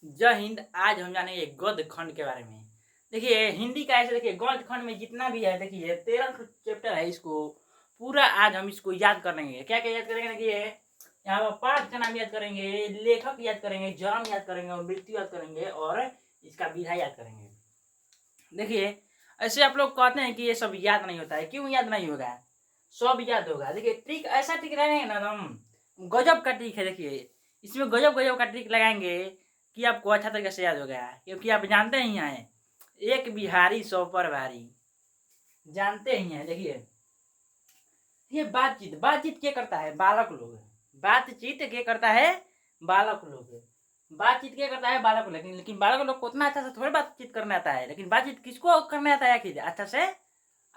जय हिंद। आज हम जानेंगे गद्य खंड के बारे में। देखिए हिंदी का ऐसे देखिए गद्य खंड में जितना भी है देखिए 13 चैप्टर है। इसको पूरा आज हम इसको याद करेंगे। क्या क्या याद करेंगे देखिए यहाँ पर पाठ का नाम याद करेंगे, लेखक याद करेंगे, जन्म याद करेंगे और मृत्यु याद करेंगे और इसका विधा याद करेंगे। देखिए ऐसे आप लोग कहते हैं कि ये सब याद नहीं होता है, क्यों याद नहीं होगा? सब याद होगा। देखिए ट्रिक ऐसा ट्रिक लगाएंगे ना हम, गजब का ट्रिक है। देखिए इसमें गजब गजब का ट्रिक लगाएंगे कि आपको अच्छा तरीके से याद होगा, क्योंकि आप जानते ही हैं एक बिहारी 100 पर भारी, जानते ही हैं। देखिए ये बातचीत बातचीत क्या करता है? बालक लोग। बातचीत क्या करता है? बालक लोग। बातचीत क्या करता है? बालक लोग। लेकिन बालक लोग को उतना अच्छा से थोड़ी बातचीत करने आता है। लेकिन बातचीत किसको करने आता है आखिर अच्छा से?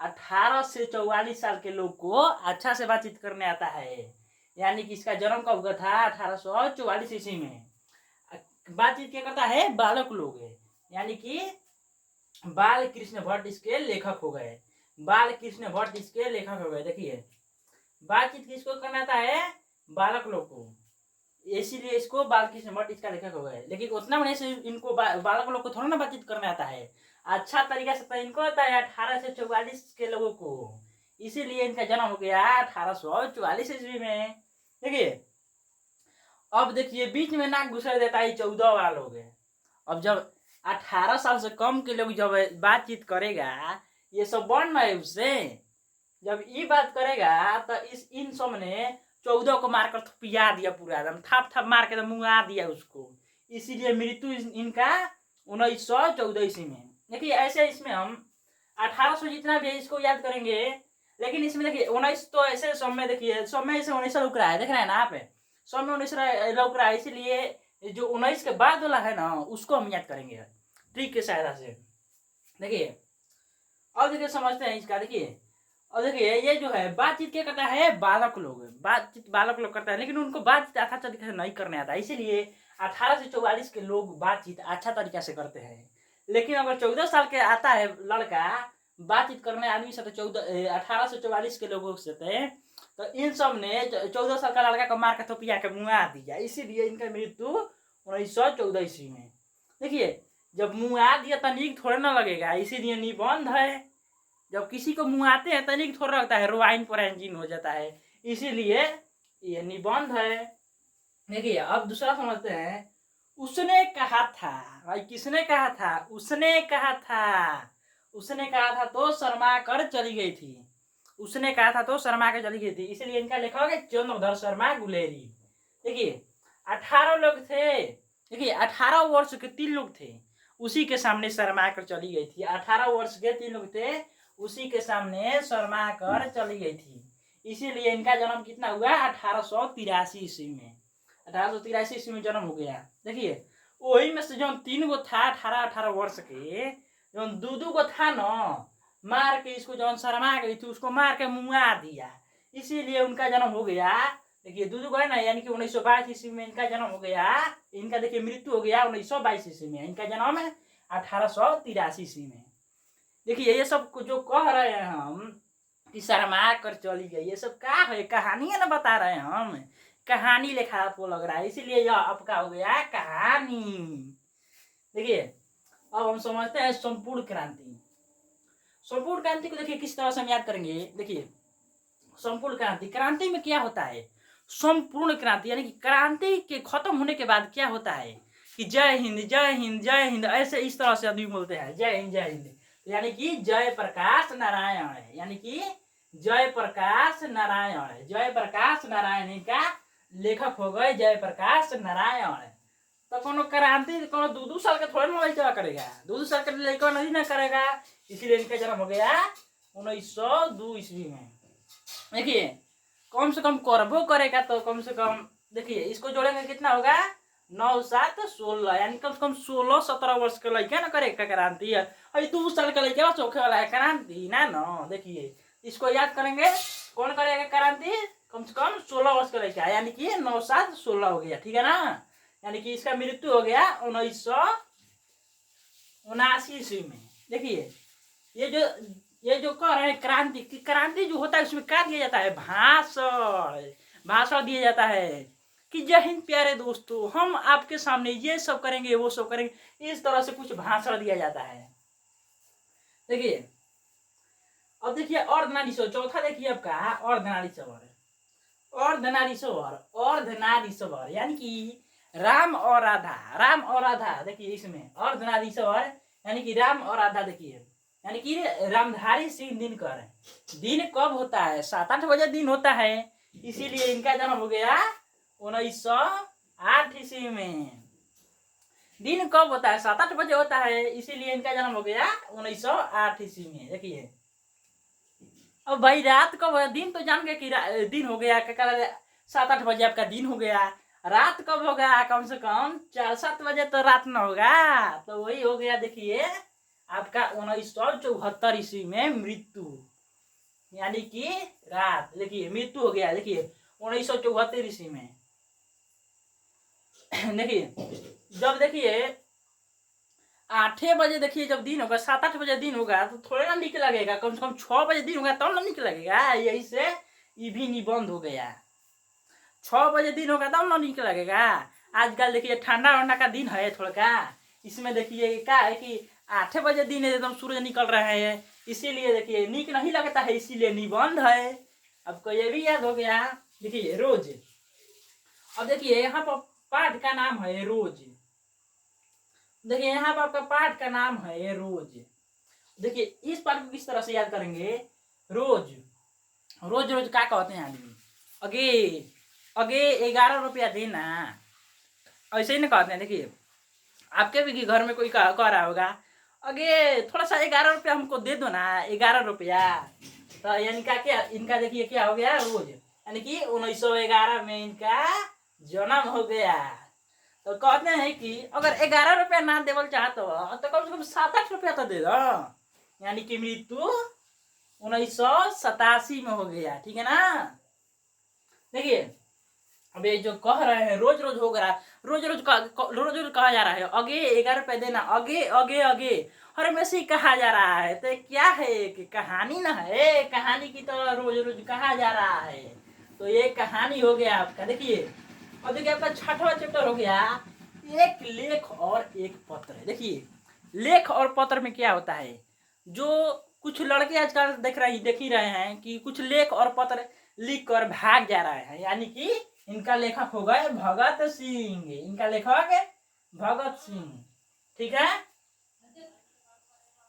18 से 44 साल के लोग को अच्छा से बातचीत करने आता है। यानी कि इसका जन्म कब हुआ था? 1844 ईस्वी में। बातचीत क्या करता है? बालक लोग है। यानी कि बाल कृष्ण भट्ट इसके लेखक हो गए। बाल कृष्ण भट्ट इसके लेखक हो गए। देखिए बातचीत किसको करना आता है? बालक लोग को, इसीलिए इसको बाल कृष्ण भट्ट इसका लेखक हो गए। लेकिन उतना बड़े से इनको बालक लोग को थोड़ा ना बातचीत करना आता है। अच्छा तरीका से तो इनको आता है 18 से 44 के लोगों को, इसीलिए इनका जन्म हो गया 1844 ईस्वी में। देखिए अब देखिए बीच में नाक घुसा देता है 14 वाला लोग है। अब जब 18 साल से कम के लोग जब बातचीत करेगा, ये सब बन रहे उससे, जब ये बात करेगा तो इन सब ने 14 को मारकर थपिया दिया, पूरा एकदम थाप थाप मार के मुंगा दिया उसको। इसीलिए मृत्यु इनका 1914 ईस्वी में। देखिए ऐसे इसमें हम 1800 जितना भी है इसको याद करेंगे। लेकिन इसमें देखिए 19 तो ऐसे सब में, देखिए सब में ऐसे 19 रुक रहा है, देख रहे हैं ना आप? सब में 19 रुक रहा है, इसीलिए जो 19 के बाद वाला है ना उसको हम याद करेंगे ट्रिक के सहायता से। देखिए अब देखिए समझते हैं इसका। देखिए और देखिए ये जो है बातचीत क्या करता है? बालक लोग। बातचीत बालक लोग करता है, लेकिन उनको बातचीत अच्छा तरीके से नहीं करने आता, इसीलिए 18 से 44 के लोग बातचीत अच्छा तरीका से करते हैं। लेकिन अगर 14 साल के आता है लड़का बातचीत करने आदमी से, तो 18 से 44 के लोगों से तो इन सब ने 14 साल का लड़का को मार के थोपिया के मुँगा दिया, इसीलिए इनका मृत्यु 1914 ईस्वी में। देखिए जब मुँगा दिया तो नीक थोड़े ना लगेगा, इसीलिए निबंध है। जब किसी को मुँगाते हैं तनिक थोड़ा लगता है, रोआइन पर इंजिन हो जाता है, इसीलिए ये निबंध है। देखिए अब दूसरा समझते हैं। उसने कहा था, भाई किसने कहा था? उसने कहा था। उसने कहा था तो शर्मा कर चली गई थी। उसने कहा था तो शर्मा कर चली गई थी, इसीलिए इनका लेखक है चंद्रधर शर्मा गुलेरी। देखिए 18 लोग थे। देखिए 18 वर्ष के 3 लोग थे, उसी के सामने शर्मा कर चली गई थी। 18 वर्ष के 3 लोग थे, उसी के सामने शर्मा कर चली गई थी, इसीलिए इनका जन्म कितना हुआ? 1883 ईस्वी में। 1883 ईस्वी में जन्म हो गया। देखिए वही में से जो 3 गो था 18-18 वर्ष के, जो 2-2 गो था ना, मार के इसको जो शर्मा गई थी उसको मार के मुँगा दिया, इसीलिए उनका जन्म हो गया। देखिए 2-2 गो है ना, यानी कि 1922 ईस्वी में इनका जन्म हो गया। इनका देखिए मृत्यु हो गया 1922 ईस्वी में, इनका जन्म है 1883 ईस्वी में। देखिए ये सब जो कह रहे हैं हम कि शर्मा कर चली गई, ये सब क्या है? कहानी है ना बता रहे हैं हम, कहानी लिखा आपको लग रहा है, इसीलिए यह आपका हो गया कहानी। देखिए अब हम समझते हैं संपूर्ण क्रांति। संपूर्ण क्रांति को देखिए किस तरह से हम याद करेंगे। देखिए संपूर्ण क्रांति, क्रांति में क्या होता है? संपूर्ण क्रांति यानी कि क्रांति के खत्म होने के बाद क्या होता है कि जय हिंद जय हिंद जय हिंद, ऐसे इस तरह से आदमी बोलते हैं जय हिंद जय हिंद, यानी कि जय प्रकाश नारायण है, यानी कि जय प्रकाश नारायण है। जय प्रकाश नारायण का लेखक हो गए जय प्रकाश नारायण। तो कोनो क्रांति कोनो 2-2 साल का थोड़ा ना लड़का करेगा, 2-2 साल का लड़का नहीं ना करेगा, इसीलिए इनका जन्म हो गया 1902 ईस्वी में। देखिए कम से कम करबो करेगा तो कम से कम, देखिए इसको जोड़ेंगे कितना होगा? 9 7 16, यानी कम से कम 16-17 वर्ष के लड़का ना करेगा क्रांति। अभी 2 साल का लड़का चौके वाला है क्रांति ना ना। देखिए इसको याद करेंगे, कौन करेगा क्रांति? कम से कम 16 वर्ष का लड़का, यानी कि 9 7 16 हो गया, ठीक है ना? यानी कि इसका मृत्यु हो गया 1979 ईस्वी में। देखिए ये जो कह रहे हैं क्रांति की, क्रांति जो होता है उसमें क्या दिया जाता है? भाषण। भाषण दिया जाता है। कि जय हिंद प्यारे दोस्तों, हम आपके सामने ये सब करेंगे वो सब करेंगे, इस तरह से कुछ भाषण दिया जाता है। देखिए अब देखिए अर्धनारीश्वर, चौथा देखिए आपका अर्धनारीश्वर। अर्धनारीश्वर यानी कि राम और राधा, राम और राधा। देखिए इसमें अर्धनारीश्वर यानी कि राम और राधा। देखिए यानी कि रामधारी सिंह दिनकर। दिन कब होता है? 7-8 बजे दिन होता है, इसीलिए इनका जन्म हो गया 1908 ईस्वी में। दिन कब होता है? 7-8 बजे होता है, इसीलिए इनका जन्म हो गया 1908 ईस्वी में। देखिए अब भाई रात कब है? दिन तो जान गए कि दिन हो गया, 7-8 बजे आपका दिन हो गया। रात कब होगा? कम से कम 4-7 बजे तो रात न होगा, तो वही हो गया। देखिए आपका 1974 ईस्वी में मृत्यु, यानी कि रात। देखिए मृत्यु हो गया, देखिए 1974 ईस्वी में। देखिए जब देखिए 8 बजे देखिए जब दिन होगा, 7-8 बजे दिन होगा तो थोड़े ना निक लगेगा, कम से कम 6 बजे दिन होगा तब ना निक लगेगा। यही से ये भी निबंध हो गया। 6 बजे दिन होगा तब ना निक लगेगा। आजकल देखिए ठंडा वंडा का दिन है थोड़ा का, इसमें देखिए क्या है कि 8 बजे दिन एकदम सूरज निकल रहे हैं, इसीलिए देखिए निक नहीं लगता है, इसीलिए निबंध है। आपको ये भी याद हो गया। देखिए रोज, अब देखिए यहाँ पर पाठ का नाम है रोज। देखिए यहाँ पर आपका पाठ का नाम है रोज। देखिए इस पाठ को किस तरह से याद करेंगे? रोज, रोज रोज क्या कहते हैं आदमी? अगे अगे 11 रुपया देना, ऐसे ही ना कहते हैं। देखिए आपके भी घर में कोई कह रहा होगा, अगे थोड़ा सा 11 रुपया हमको दे दो ना, 11 रुपया। तो यानी क्या इनका देखिए क्या हो गया? रोज, यानी कि 1911 में इनका जन्म हो गया। तो कहते हैं कि अगर 11 रुपया ना देवल चाहते हो तो कम से कम 7-8 रुपया तो दे दो, यानी कि मृत्यु 1987 में हो गया। ठीक है ना? देखिए अब ये जो कह रहे हैं रोज रोज हो गया, रोज रोज कहा जा रहा है अगे 11 रुपया देना, अगे अगे अगे हर में से कहा जा रहा है। तो क्या है कि कहानी ना है, कहानी की तरह रोज रोज कहा जा रहा है। तो ये कहानी हो गया आपका। देखिए और देखिए आपका 6वां चैप्टर हो गया एक लेख और एक पत्र। देखिए लेख और पत्र में क्या होता है? जो कुछ लड़के आजकल देख ही रहे हैं कि कुछ लेख और पत्र लिख कर भाग जा रहे हैं, यानी कि इनका लेखक हो गए भगत सिंह। इनका लेखक भगत सिंह। ठीक है,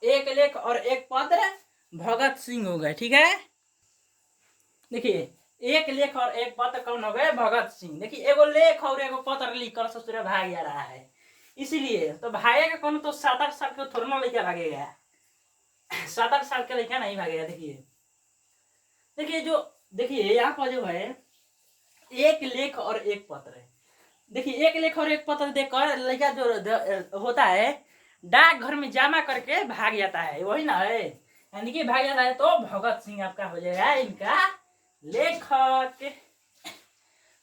एक लेख और एक पत्र भगत सिंह हो गए। ठीक है, देखिए एक लेख और एक पत्र कौन हो गए? भगत सिंह। देखिए एगो लेख और एगो पत्र लिख कर ससुर भाग जा रहा है, इसीलिए तो भागेगा कौन? तो 7-8 साल के थोड़ा ना लेकर भागेगा, 7-8 साल के लेकर नहीं भागेगा। देखिए जो देखिए यहाँ पर जो है एक लेख और एक पत्र है। देखिए एक लेख और एक पत्र देकर लड़का जो होता है डाकघर में जमा करके भाग जाता है, वही ना है, यानी कि भाग जाता है। तो भगत सिंह आपका हो जाएगा इनका लेखक।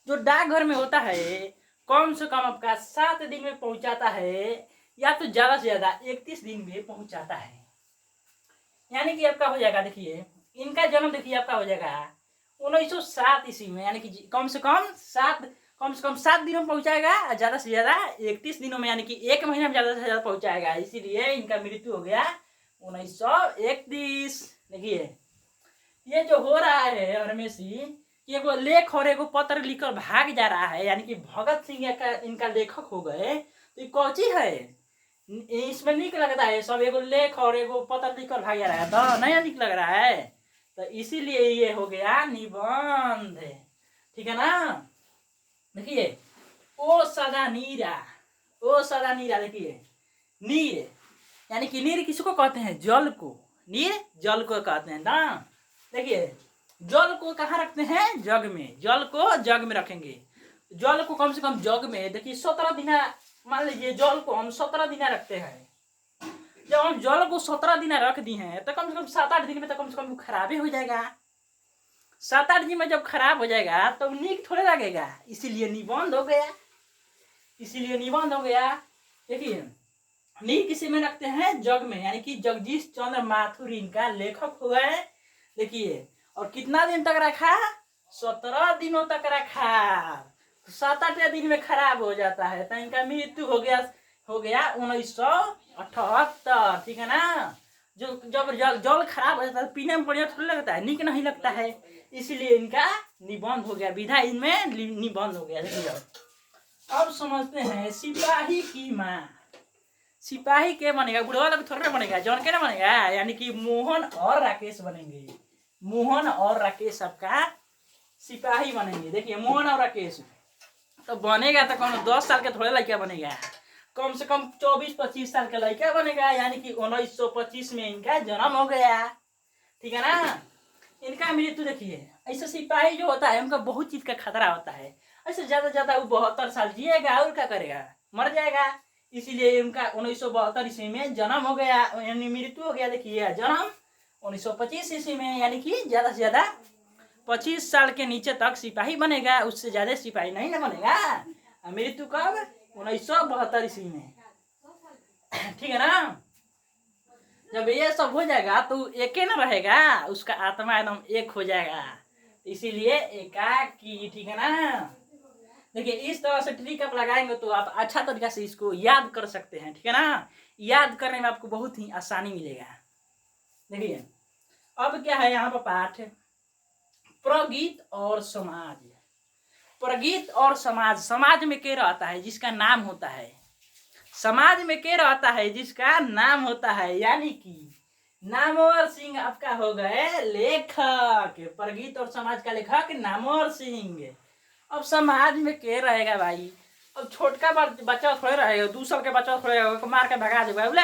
जो डाकघर में होता है कम से कम आपका 7 दिन में पहुंचाता है, या तो ज्यादा से ज्यादा 31 दिन में पहुंचाता है, यानी कि आपका हो जाएगा। देखिए इनका जन्म देखिए आपका हो जाएगा 1907 ईस्वी में, यानी कि कम से कम 7 दिनों में पहुंचाएगा, ज्यादा से ज्यादा 31 दिनों में, यानी कि 1 महीना में ज्यादा से ज्यादा पहुंचाएगा, इसीलिए इनका मृत्यु हो गया 1931। देखिए ये जो हो रहा है हरमेशी, एगो लेख और एगो पत्र लिखकर भाग जा रहा है, यानी कि भगत सिंह इनका लेखक हो गए। तो कौची है इसमें निक लगता है सब, एगो लेख और एगो पत्र लिखकर भाग जा रहा है, तो नया निक लग रहा है, तो इसीलिए ये हो गया निबंध। ठीक है ना? देखिए ओ सदा नीरा, ओ सदा नीरा। देखिए नीर यानी कि नीर किसको कहते हैं? जल को। नीर जल को कहते हैं ना। देखिए जल को कहाँ रखते हैं? जग में। जल को जग में रखेंगे। जल को कम से कम जग में देखिए 17 दिन, मान लीजिए जल को हम 17 दिन रखते हैं। जब हम जल को 17 दिन रख दी हैं तो कम से कम 7-8 दिन में तो कम से कम खराब ही हो जाएगा। 7-8 दिन में जब खराब हो जाएगा तो नीक थोड़े लगेगा, इसीलिए निबंध हो गया, इसीलिए निबंध हो गया। देखिए नीक किसी में रखते हैं? जग में, यानी कि जगदीश चंद्र माथुर इनका लेखक हुआ है। देखिए और कितना दिन तक रखा? 17 दिनों तक रखा। तो 7-8 दिन में खराब हो जाता है। तो इनका मृत्यु हो गया 1978। ठीक है ना। जो जब जल खराब हो जाता है पीने में बढ़िया थोड़ा लगता है, निक नहीं लगता है, इसलिए इनका निबंध हो गया, विधा इनमें निबंध हो गया। देखिए अब समझते हैं सिपाही की माँ। सिपाही के बनेगा, बुढ़वा लोग थोड़ा ना बनेगा, जौन के ना बनेगा, यानी कि मोहन और राकेश बनेंगे। मोहन और राकेश सबका सिपाही बनेंगे। देखिए मोहन और राकेश तो बनेगा तो कौन 10 साल के थोड़े लड़का बनेगा, कम से कम 24-25 साल का लड़का बनेगा, यानी कि 1925 में इनका जन्म हो गया। ठीक है ना। इनका मृत्यु देखिए, ऐसे सिपाही जो होता है उनका बहुत चीज का खतरा होता है। ऐसे ज्यादा वो 72 साल जिएगा और क्या करेगा, मर जाएगा। इसीलिए उनका 1972 ईस्वी में जन्म हो गया, यानी मृत्यु हो गया। देखिए जन्म 1925 ईस्वी में, यानी कि ज्यादा से ज्यादा 25 साल के नीचे तक सिपाही बनेगा, उससे ज्यादा सिपाही नहीं ना बनेगा। मृत्यु कब? 1972 ईस्वी में। ठीक है ना। जब ये सब हो जाएगा तो एक ही ना रहेगा, उसका आत्मा एकदम एक हो जाएगा, इसीलिए एकाकी। ठीक है ना। देखिए इस तरह से ट्रिक आप लगाएंगे तो आप अच्छा तरीका से इसको याद कर सकते हैं। ठीक है ना। याद करने में आपको बहुत ही आसानी मिलेगा। देखिए अब क्या है यहाँ पर पाठ, प्रगीत और समाज। प्रगीत और समाज, समाज में क्या रहता है? जिसका नाम होता है। समाज में क्या रहता है? जिसका नाम होता है, यानी कि नामवर सिंह आपका हो गए लेखक। प्रगीत और समाज का लेखक नामवर सिंह। अब समाज में क्या रहेगा भाई? अब छोटका बच्चा थोड़े रहेगा, 2 साल के बच्चा थोड़े रहेगा, मार के भगा देगा, बोले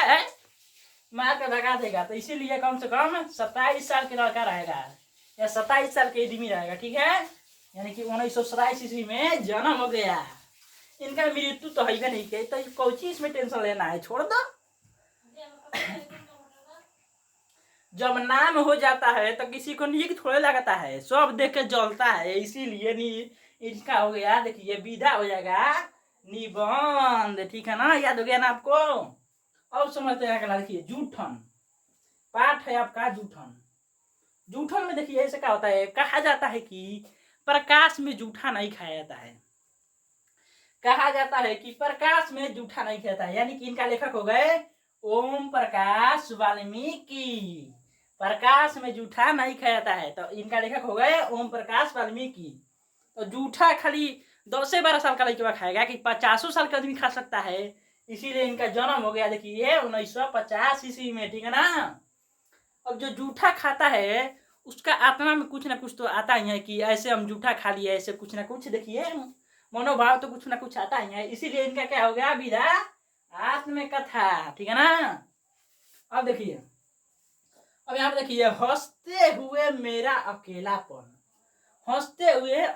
मार के भगा देगा। तो इसीलिए कम से कम 27 साल के लड़का रहेगा या 27 साल के आदमी रहेगा। ठीक है। यानी कि 1927 ईस्वी में जन्म हो गया। इनका मृत्यु तो है नहीं के, तो कौची इसमें टेंशन लेना है, छोड़ दो। जब नाम हो जाता है तो किसी को नीक थोड़े लगता है, सब देख के जलता है, इसीलिए इसका हो गया। देखिए विधा हो जाएगा निबंध। ठीक है ना। याद हो गया ना आपको। अब समझते हैं अगला। देखिए जूठन पाठ है आपका। जूठन, जूठन में देखिए ऐसे क्या होता है, कहा जाता है कि प्रकाश में जूठा नहीं खाया जाता है। कहा जाता है कि प्रकाश में जूठा नहीं खाता है, यानी कि इनका लेखक हो गए ओम प्रकाश वाल्मीकि। प्रकाश में जूठा नहीं खाता है, तो इनका लेखक हो गए ओम प्रकाश वाल्मीकि। तो जूठा खाली 10 से 12 साल का लड़का खाएगा कि 50 साल का आदमी खा सकता है, इसीलिए इनका जन्म हो गया। देखिए 1950 ईस्वी में। ठीक है ना। अब जो जूठा खाता है उसका आत्मा में कुछ ना कुछ तो आता ही है कि ऐसे हम जूठा खा लिए, ऐसे कुछ ना कुछ देखिए मनोभाव तो कुछ ना कुछ आता ही है, इसीलिए इनका क्या हो गया, विधा आत्मकथा। ठीक है ना। अब देखिए, अब यहाँ पे देखिए हंसते हुए मेरा अकेलापन। हंसते हुए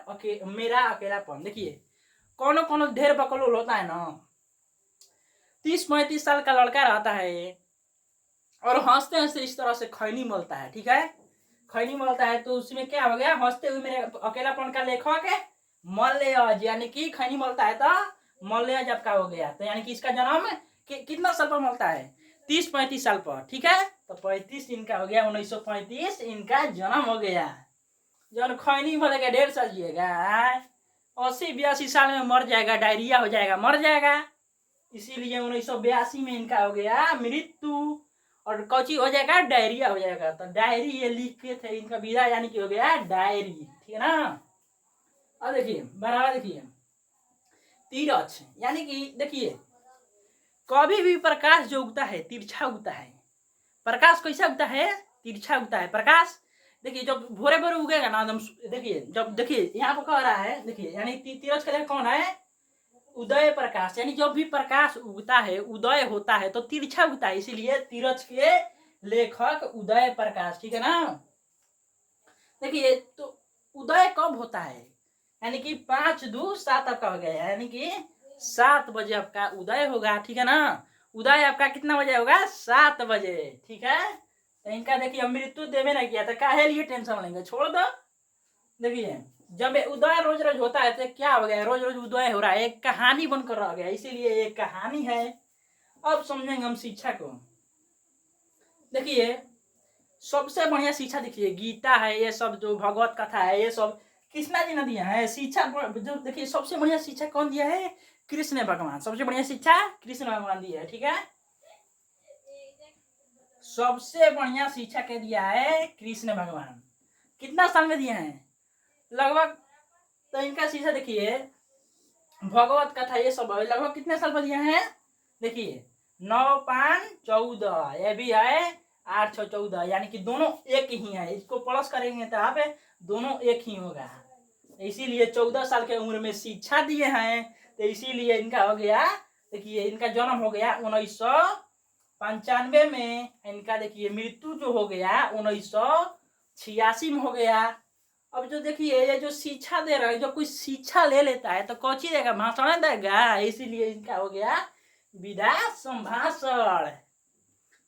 मेरा अकेलापन। देखिए कोनो कोनो ढेर बकलोल होता है ना, 30-35 साल का लड़का रहता है और हंसते हंसते इस तरह से खैनी मलता है। ठीक है। खैनी मलता है तो उसमें क्या हो गया, हंसते हुए मेरे अकेलापन का लेखक मल्लयज, यानी कि खैनी मलता है तो मल्लयज आपका हो गया। तो यानी कि इसका जन्म कितना साल पर मलता है, 30-35 साल पर। ठीक है। तो 35 इनका हो गया, 1935 इनका जन्म हो गया। जब खैनी मलेगा 1.5 साल जिएगा, 80-82 साल में मर जाएगा, डायरिया हो जाएगा, मर जाएगा। इसीलिए 1982 में इनका हो गया मृत्यु। और कौची हो जाएगा, डायरिया हो जाएगा। तो डायरी ये लिख के थे इनका विधा, यानी कि हो गया डायरी। ठीक है ना। अब देखिए बराबर, देखिए तिरछ, यानी कि देखिए कभी भी प्रकाश जो उगता है तिरछा उगता है। प्रकाश कैसा उगता है, तिरछा उगता है प्रकाश। देखिए जब भोरे भोरे उगेगा ना एकदम, देखिए जब देखिए यहाँ पर कह रहा है, देखिए यानी तिरछ का कौन है, उदय प्रकाश। यानी जब भी प्रकाश उगता है, उदय होता है तो तिरछा उगता है, इसीलिए तिरछ के लेखक उदय प्रकाश। ठीक है ना। देखिए तो उदय कब होता है, यानी कि 5-2-7 आपका हो गया, यानी कि 7 बजे आपका उदय होगा। ठीक है ना। उदय आपका कितना बजे होगा, 7 बजे। ठीक है। तो इनका देखिए मृत्यु देवे नहीं किया, तो काहे लिए टेंशन लेंगे, छोड़ दो। देखिए जब उदय रोज रोज होता है तो क्या हो गया, रोज रोज उदय हो रहा है, एक कहानी बनकर रह गया, इसीलिए एक कहानी है। अब समझेंगे हम शिक्षा को। देखिए सबसे बढ़िया शिक्षा देखिए गीता है, ये सब जो भगवत कथा है, ये सब कृष्णा जी ने दिया है शिक्षा। जो देखिए सबसे बढ़िया शिक्षा कौन दिया है? कृष्ण भगवान। सबसे बढ़िया शिक्षा कृष्ण भगवान दिया है, ठीक है। सबसे बढ़िया शिक्षा के दिया है कृष्ण भगवान। कितना साल में दिया है? लगभग, तो इनका शिक्षा देखिए भगवत कथा ये सब लगभग कितने साल में दिया है? देखिए 9 5 14, ये भी है 8 6 14, यानी कि दोनों एक ही है। इसको प्लस करेंगे तो यहाँ पे दोनों एक ही होगा, इसीलिए 14 साल के उम्र में शिक्षा दिए हैं। तो इसीलिए इनका हो गया, देखिए इनका जन्म हो गया 1995 में। इनका देखिए मृत्यु जो हो गया 1986 में हो गया। अब जो देखिए ये जो शिक्षा दे रहा है, जो कोई शिक्षा ले लेता है तो कौची देगा? भाषण देगा। इसीलिए इनका हो गया विधा संभाषण।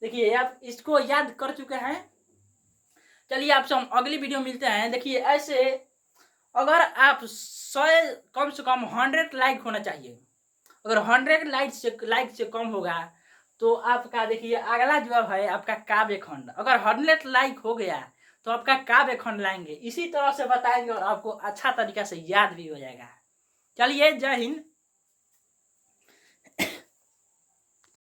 देखिए आप इसको याद कर चुके हैं। चलिए आपसे हम अगली वीडियो मिलते हैं। देखिए ऐसे अगर आप 100 कम से कम 100 लाइक होना चाहिए। अगर 100 लाइक से कम होगा तो आपका देखिए अगला जवाब है आपका काव्य खंड। अगर 100 लाइक हो गया तो आपका काव्य खंड लाएंगे, इसी तरह से बताएंगे और आपको अच्छा तरीका से याद भी हो जाएगा। चलिए जय हिंद।